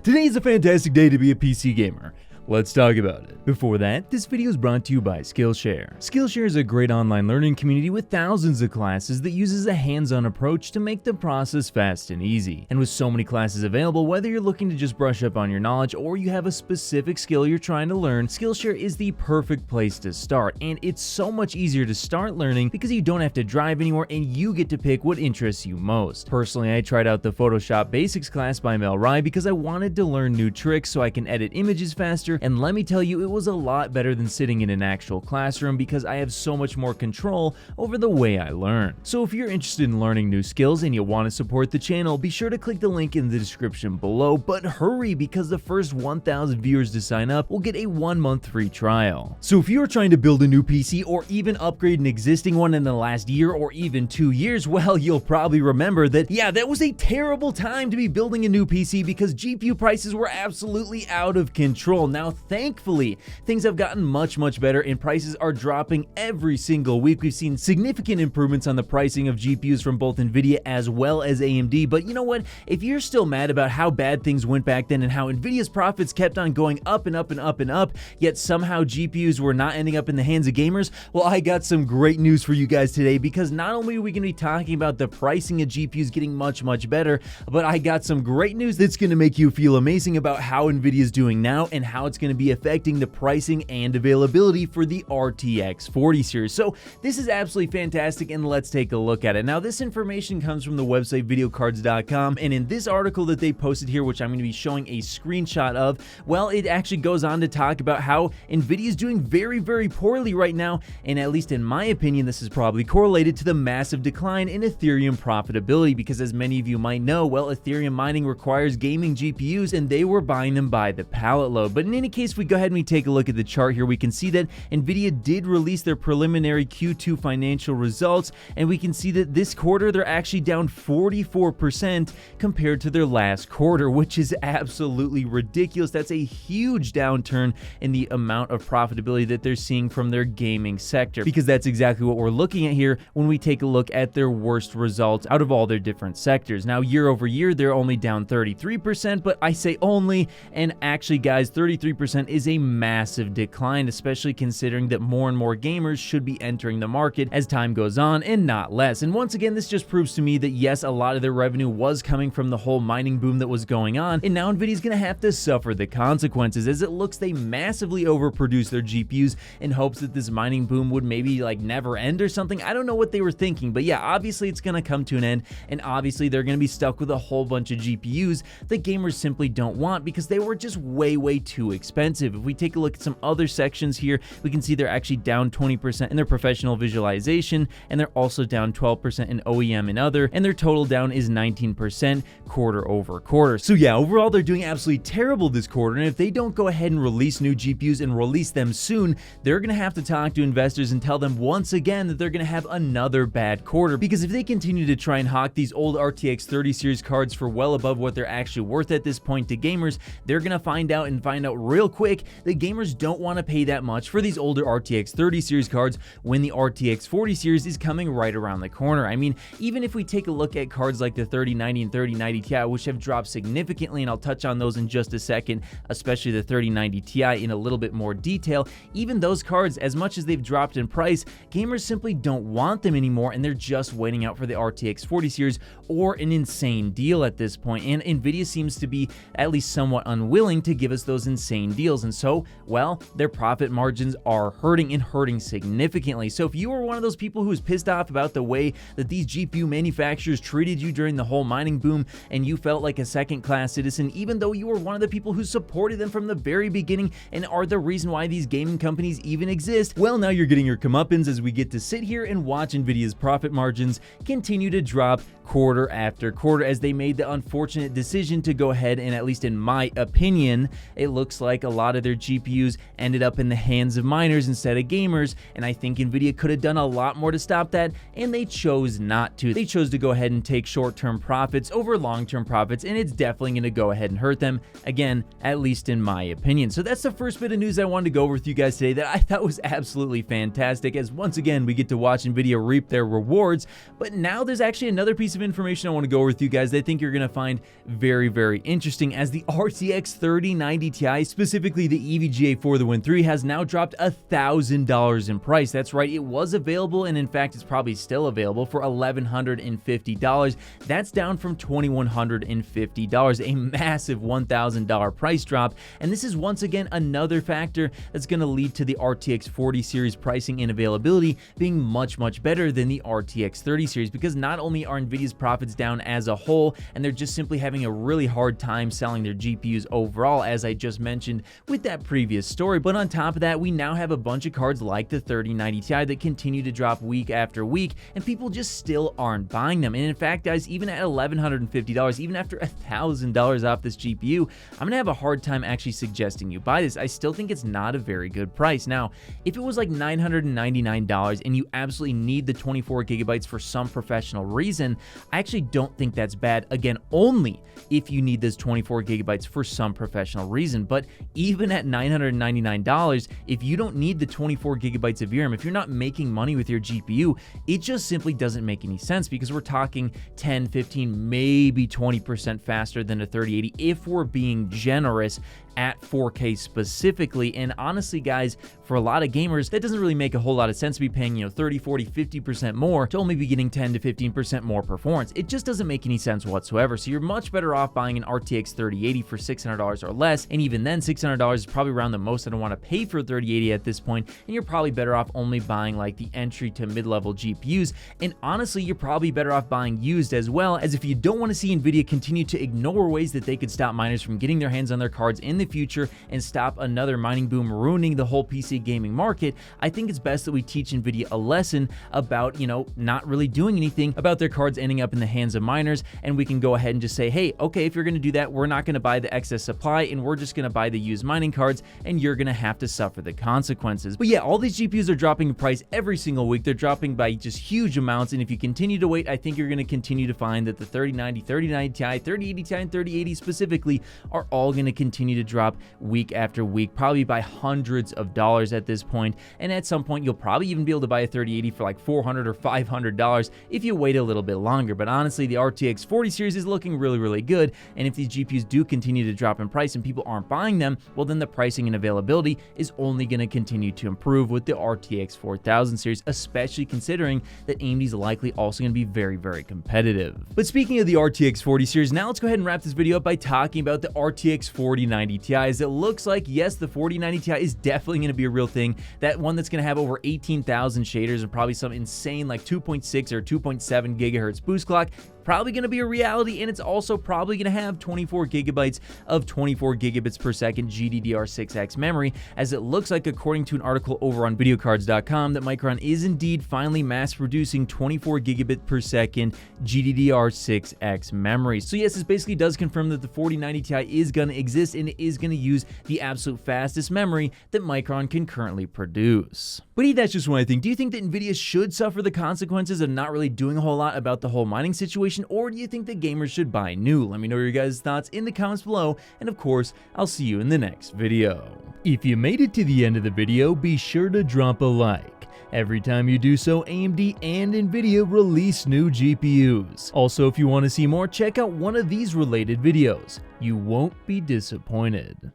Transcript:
Today is a fantastic day to be a PC gamer. Let's talk about it. Before that, this video is brought to you by Skillshare. Skillshare is a great online learning community with thousands of classes that uses a hands-on approach to make the process fast and easy. And with so many classes available, whether you're looking to just brush up on your knowledge or you have a specific skill you're trying to learn, Skillshare is the perfect place to start. And it's so much easier to start learning because you don't have to drive anywhere and you get to pick what interests you most. Personally, I tried out the Photoshop Basics class by Mel Rai because I wanted to learn new tricks so I can edit images faster, and let me tell you, it was a lot better than sitting in an actual classroom because I have so much more control over the way I learn. So if you're interested in learning new skills and you want to support the channel, be sure to click the link in the description below, but hurry because the first 1,000 viewers to sign up will get a 1-month free trial. So if you are trying to build a new PC or even upgrade an existing one in the last year or even 2 years, well, you'll probably remember that, yeah, that was a terrible time to be building a new PC because GPU prices were absolutely out of control. Now, thankfully, things have gotten much better and prices are dropping every single week. We've seen significant improvements on the pricing of GPUs from both Nvidia as well as AMD, but you know what? If you're still mad about how bad things went back then and how Nvidia's profits kept on going up and up and up and up, yet somehow GPUs were not ending up in the hands of gamers, well, I got some great news for you guys today because not only are we going to be talking about the pricing of GPUs getting much better, but I got some great news that's going to make you feel amazing about how Nvidia's doing now and how it's going to be affecting the pricing and availability for the RTX 40 series. So this is absolutely fantastic, and let's take a look at it. Now, this information comes from the website videocards.com, and in this article that they posted here, which I'm going to be showing a screenshot of, well, it actually goes on to talk about how Nvidia is doing very poorly right now, and at least in my opinion, this is probably correlated to the massive decline in Ethereum profitability, because as many of you might know, well, Ethereum mining requires gaming GPUs, and they were buying them by the pallet load. But in any case, if we go ahead and we take a look at the chart here, we can see that Nvidia did release their preliminary Q2 financial results, and we can see that this quarter they're actually down 44% compared to their last quarter, which is absolutely ridiculous. That's a huge downturn in the amount of profitability that they're seeing from their gaming sector, because that's exactly what we're looking at here when we take a look at their worst results out of all their different sectors. Now, year over year, they're only down 33%, but I say only, and actually, guys, 33% is a massive decline, especially considering that more and more gamers should be entering the market as time goes on and not less. And once again, this just proves to me that yes, a lot of their revenue was coming from the whole mining boom that was going on, and now Nvidia's gonna have to suffer the consequences, as it looks they massively overproduced their GPUs in hopes that this mining boom would maybe like never end or something. I don't know what they were thinking, but yeah, obviously it's gonna come to an end, and obviously they're gonna be stuck with a whole bunch of GPUs that gamers simply don't want because they were just way too expensive. If we take a look at some other sections here, we can see they're actually down 20% in their professional visualization, and they're also down 12% in OEM and other, and their total down is 19% quarter over quarter. So yeah, overall they're doing absolutely terrible this quarter, and if they don't go ahead and release new GPUs and release them soon, they're gonna have to talk to investors and tell them once again that they're gonna have another bad quarter, because if they continue to try and hawk these old RTX 30 series cards for well above what they're actually worth at this point to gamers, they're gonna find out real quick that gamers don't want to pay that much for these older RTX 30 series cards when the RTX 40 series is coming right around the corner. I mean, even if we take a look at cards like the 3090 and 3090 Ti, which have dropped significantly, and I'll touch on those in just a second, especially the 3090 Ti in a little bit more detail, even those cards, as much as they've dropped in price, gamers simply don't want them anymore, and they're just waiting out for the RTX 40 series or an insane deal at this point. And Nvidia seems to be at least somewhat unwilling to give us those insane deals, and so, well, their profit margins are hurting significantly. So if you were one of those people who was pissed off about the way that these GPU manufacturers treated you during the whole mining boom, and you felt like a second-class citizen, even though you were one of the people who supported them from the very beginning and are the reason why these gaming companies even exist, well, now you're getting your comeuppance as we get to sit here and watch Nvidia's profit margins continue to drop quarter after quarter, as they made the unfortunate decision to go ahead and, at least in my opinion, it looks looks like a lot of their GPUs ended up in the hands of miners instead of gamers, and I think Nvidia could have done a lot more to stop that, and they chose not to. They chose to go ahead and take short-term profits over long-term profits, and it's definitely going to go ahead and hurt them, again, at least in my opinion. So that's the first bit of news I wanted to go over with you guys today that I thought was absolutely fantastic, as once again we get to watch Nvidia reap their rewards. But now there's actually another piece of information I want to go over with you guys that I think you're going to find very, very interesting, as the RTX 3090 Ti, specifically the EVGA for the Win 3, has now dropped $1,000 in price. That's right, it was available, and in fact it's probably still available, for $1,150. That's down from $2,150, a massive $1,000 price drop, and this is once again another factor that's going to lead to the RTX 40 series pricing and availability being much better than the RTX 30 series, because not only are Nvidia's profits down as a whole, and they're just simply having a really hard time selling their GPUs overall, as I just mentioned with that previous story, but on top of that, we now have a bunch of cards like the 3090 Ti that continue to drop week after week, and people just still aren't buying them. And in fact, guys, even at $1,150, even after $1,000 off this GPU, I'm gonna have a hard time actually suggesting you buy this. I still think it's not a very good price. Now, if it was like $999 and you absolutely need the 24 gigabytes for some professional reason, I actually don't think that's bad. Again, only if you need those 24 gigabytes for some professional reason. But even at $999, if you don't need the 24 gigabytes of VRAM, if you're not making money with your GPU, it just simply doesn't make any sense, because we're talking 10, 15, maybe 20% faster than a 3080 if we're being generous at 4K specifically. And honestly, guys, for a lot of gamers, that doesn't really make a whole lot of sense to be paying, 30, 40, 50% more to only be getting 10 to 15% more performance. It just doesn't make any sense whatsoever. So you're much better off buying an RTX 3080 for $600 or less, and even then, $600 is probably around the most I don't want to pay for a 3080 at this point, and you're probably better off only buying like the entry to mid-level GPUs. And honestly, you're probably better off buying used as well, as if you don't want to see Nvidia continue to ignore ways that they could stop miners from getting their hands on their cards in the future and stop another mining boom ruining the whole PC gaming market, I think it's best that we teach Nvidia a lesson about, not really doing anything about their cards ending up in the hands of miners, and we can go ahead and just say, hey, okay, if you're going to do that, we're not going to buy the excess supply, and we're just going to buy the used mining cards, and you're going to have to suffer the consequences. But yeah, all these GPUs are dropping in price every single week. They're dropping by just huge amounts, and if you continue to wait, I think you're going to continue to find that the 3090, 3090 Ti, 3080 Ti, and 3080 specifically are all going to continue to drop week after week, probably by hundreds of dollars at this point. And at some point, you'll probably even be able to buy a 3080 for like $400 or $500 if you wait a little bit longer. But honestly, the RTX 40 series is looking really good, and if these GPUs do continue to drop in price and people aren't buying them, well, then the pricing and availability is only going to continue to improve with the RTX 4000 series, especially considering that AMD is likely also going to be very competitive. But speaking of the RTX 40 series, now let's go ahead and wrap this video up by talking about the RTX 4090 Ti. As it looks like, yes, the 4090 Ti is definitely going to be a real thing. That one that's going to have over 18,000 shaders and probably some insane like 2.6 or 2.7 gigahertz boost clock, probably going to be a reality, and it's also probably going to have 24 gigabytes of 24 gigabits per second GDDR6X memory, as it looks like, according to an article over on videocards.com, that Micron is indeed finally mass producing 24 gigabit per second GDDR6X memory. So yes, this basically does confirm that the 4090 Ti is going to exist, and it is going to use the absolute fastest memory that Micron can currently produce. But hey, that's just one I think. Do you think that Nvidia should suffer the consequences of not really doing a whole lot about the whole mining situation, or do you think that gamers should buy new? Let me know your guys' thoughts in the comments below, and of course, I'll see you in the next video. If you made it to the end of the video, be sure to drop a like. Every time you do so, AMD and Nvidia release new GPUs. Also, if you want to see more, check out one of these related videos. You won't be disappointed.